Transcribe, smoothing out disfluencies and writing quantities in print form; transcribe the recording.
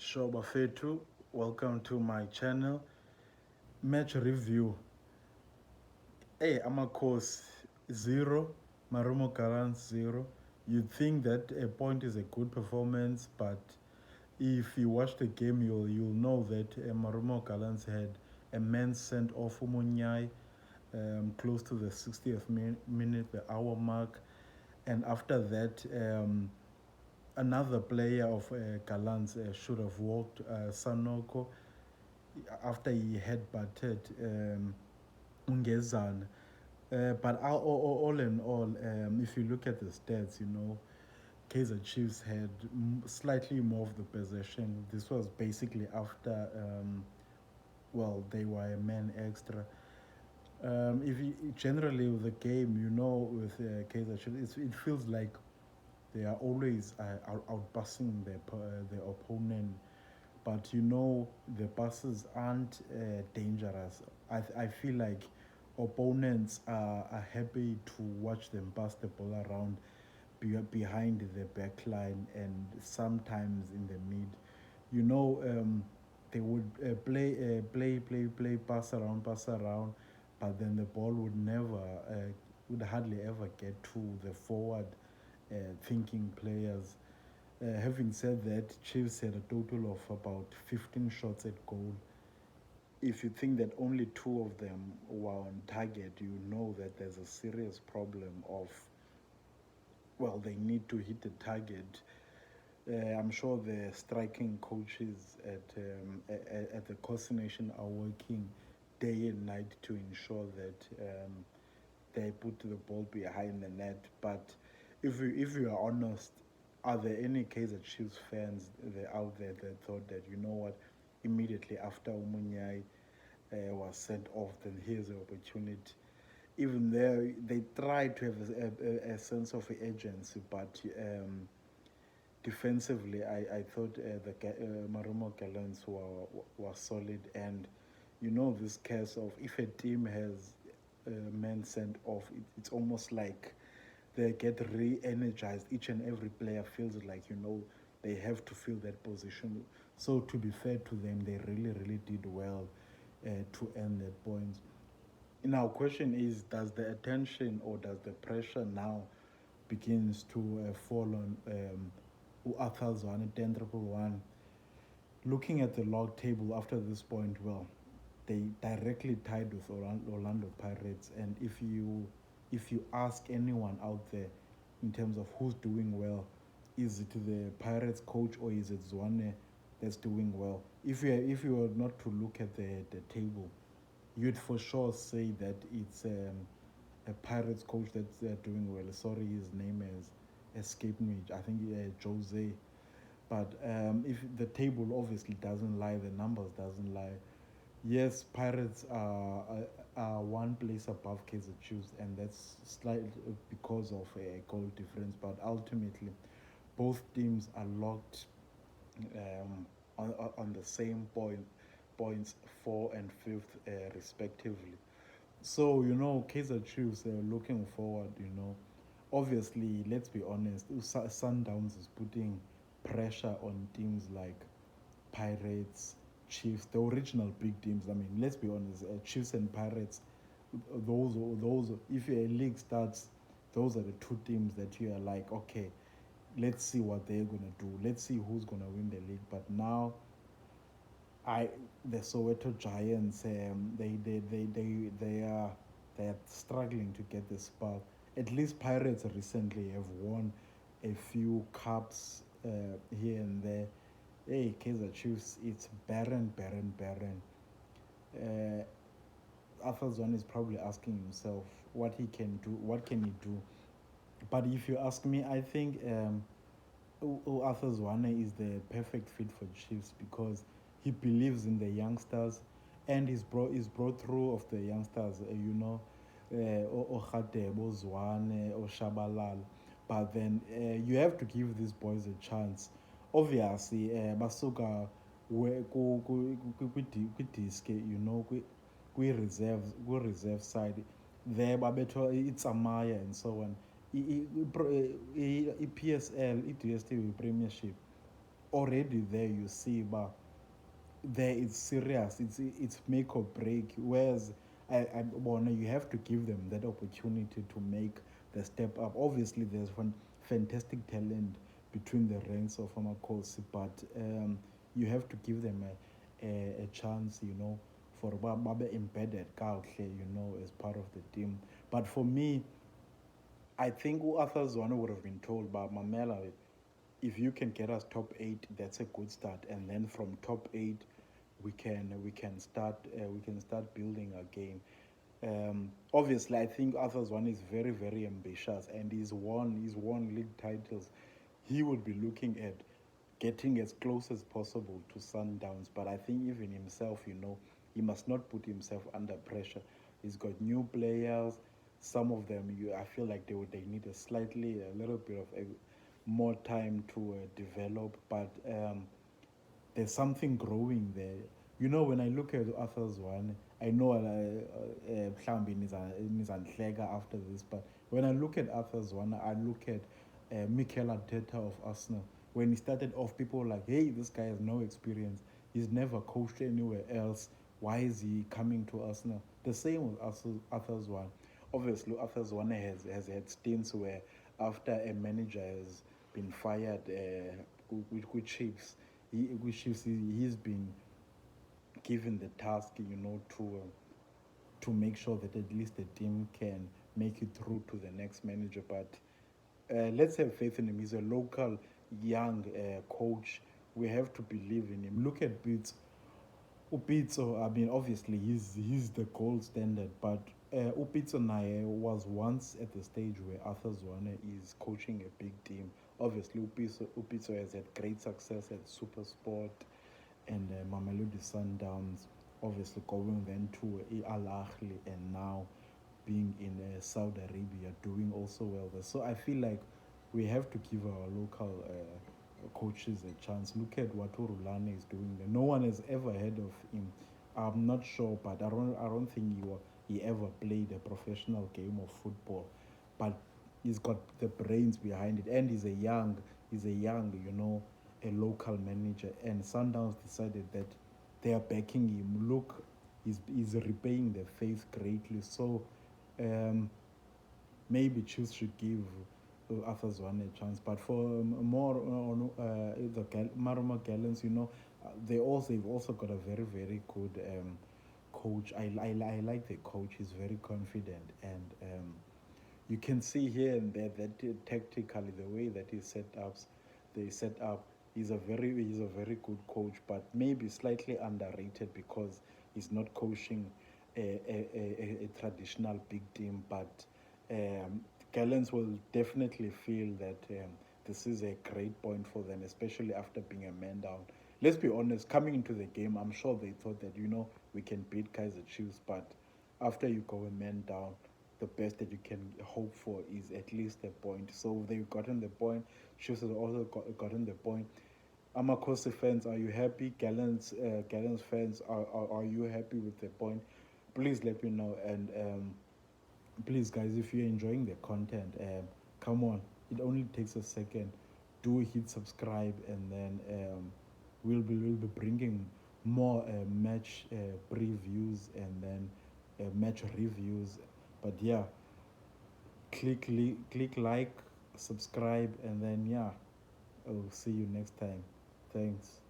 Shoba Fetu, welcome to my channel. Match review. Hey, I'm a course 0, Marumo Gallants 0. You'd think that a point is a good performance, but if you watch the game, you'll know that Marumo Gallants had a man sent off Umunyai close to the 60th minute, the hour mark, and after that, another player of Gallants should have walked Sanoko after he had batted Ungezana. But all in all, if you look at the stats, Kaizer Chiefs had slightly more of the possession. This was basically after, they were a man extra. If you, generally with the game, with Kaizer Chiefs, it feels like they are always outpassing their opponent, but the passes aren't dangerous. I feel like opponents are happy to watch them pass the ball around behind the back line and sometimes in the mid. They would play, pass around, but then the ball would hardly ever get to the forward thinking players. Having said that, Chiefs had a total of about 15 shots at goal. If you think that only two of them were on target, you know that there's a serious problem of, they need to hit the target. I'm sure the striking coaches at the Coast Nation are working day and night to ensure that they put the ball behind the net. But if you are honest, are there any Kaizer Chiefs fans out there that thought that immediately after Umunyai was sent off, then here's the opportunity? Even there, they tried to have a sense of agency, but defensively, I thought the Marumo Gallants were solid, and this case of if a team has men sent off, it's almost like they get re-energized. Each and every player feels like they have to fill that position. So to be fair to them, they really did well to earn that points. Now, question is: does the attention or does the pressure now begins to fall on Arthur Zwane 10-1? Looking at the log table after this point, they directly tied with Orlando Pirates, and if you ask anyone out there in terms of who's doing well, is it the Pirates coach or is it Zwane that's doing well? If you were not to look at the table, you'd for sure say that it's a Pirates coach that's doing well. Sorry, his name has escaped me. I think Jose. But if the table obviously doesn't lie, the numbers doesn't lie. Yes, Pirates are one place above Kaizer Chiefs, and that's slightly because of a goal difference. But ultimately, both teams are locked on the same points, 4 and 5th, respectively. So Kaizer Chiefs are looking forward. Obviously, let's be honest, Sundowns is putting pressure on teams like Pirates, Chiefs, the original big teams. I mean, let's be honest, Chiefs and Pirates, those. If a league starts, those are the two teams that you are like, okay, let's see what they're gonna do. Let's see who's gonna win the league. But now, the Soweto Giants, they are struggling to get the spot. At least Pirates recently have won a few cups here and there. Hey, Kaizer Chiefs, it's barren. Uh, Arthur Zwan is probably asking himself what he can do, what can he do. But if you ask me, I think Arthur Zwane is the perfect fit for Chiefs because he believes in the youngsters and he's brought through of the youngsters, Okhatebo, Zwane, Shabalal. But then you have to give these boys a chance. Obviously, basuka kwi-disc, kwi-reserve side. There, babetho it's Amaya and so on. I-PSL, i-DStv Premiership, already there you see, but there it's serious. It's make or break. Whereas you have to give them that opportunity to make the step up. Obviously, there's fantastic talent between the ranks of Amakosi, but you have to give them a chance, for Babe embedded, as part of the team. But for me, I think Arthur Zwane would have been told by Mamela, if you can get us top eight, that's a good start. And then from top eight, we can start building a game. Obviously, I think Arthur Zwane is very very ambitious, and he's won league titles. He would be looking at getting as close as possible to Sundowns. But I think even himself, he must not put himself under pressure. He's got new players. Some of them, I feel like they need a little bit of more time to develop. But there's something growing there. When I look at Arthur's one, I know mhlawumbi nizandihleka after this, but when I look at Arthur's one, I look at Mikel Arteta of Arsenal. When he started off, people were like, hey, this guy has no experience. He's never coached anywhere else. Why is he coming to Arsenal? The same with Arthur's one. Obviously, Arthur's one has had stints where after a manager has been fired with Chiefs, he's been given the task, to make sure that at least the team can make it through to the next manager. But let's have faith in him. He's a local young coach. We have to believe in him. Look at Beats. Upitso, I mean, obviously he's the gold standard, but Upitso Naye was once at the stage where Arthur Zwane is coaching a big team. Obviously, Upitso has had great success at Supersport and Mamelodi Sundowns, obviously going then to Al Ahly and now being in Saudi Arabia, doing also well there. So I feel like we have to give our local coaches a chance. Look at what Urulane is doing there. No one has ever heard of him. I'm not sure, but I don't think he ever played a professional game of football. But he's got the brains behind it, and he's a young, a local manager. And Sundowns decided that they are backing him. Look, he's repaying their faith greatly. So um, maybe Chiefs should give Arthur Zwane a chance. But for more on the Maroma Gallants, they've also got a very very good coach. I like the coach. He's very confident, and you can see here and there that tactically the way that they set up. He's a very good coach, but maybe slightly underrated because he's not coaching a traditional big team. But Gallants will definitely feel that this is a great point for them, especially after being a man down. Let's be honest, coming into the game, I'm sure they thought that, we can beat Kaizer Chiefs, but after you go a man down, the best that you can hope for is at least a point. So they've gotten the point. Chiefs has also gotten the point. Amakosi fans, are you happy? Gallants fans, are you happy with the point? Please let me know. And please, guys, if you're enjoying the content, come on. It only takes a second. Do hit subscribe, and then we'll be bringing more match previews and then match reviews. But yeah, click like, subscribe, and then yeah, I'll see you next time. Thanks.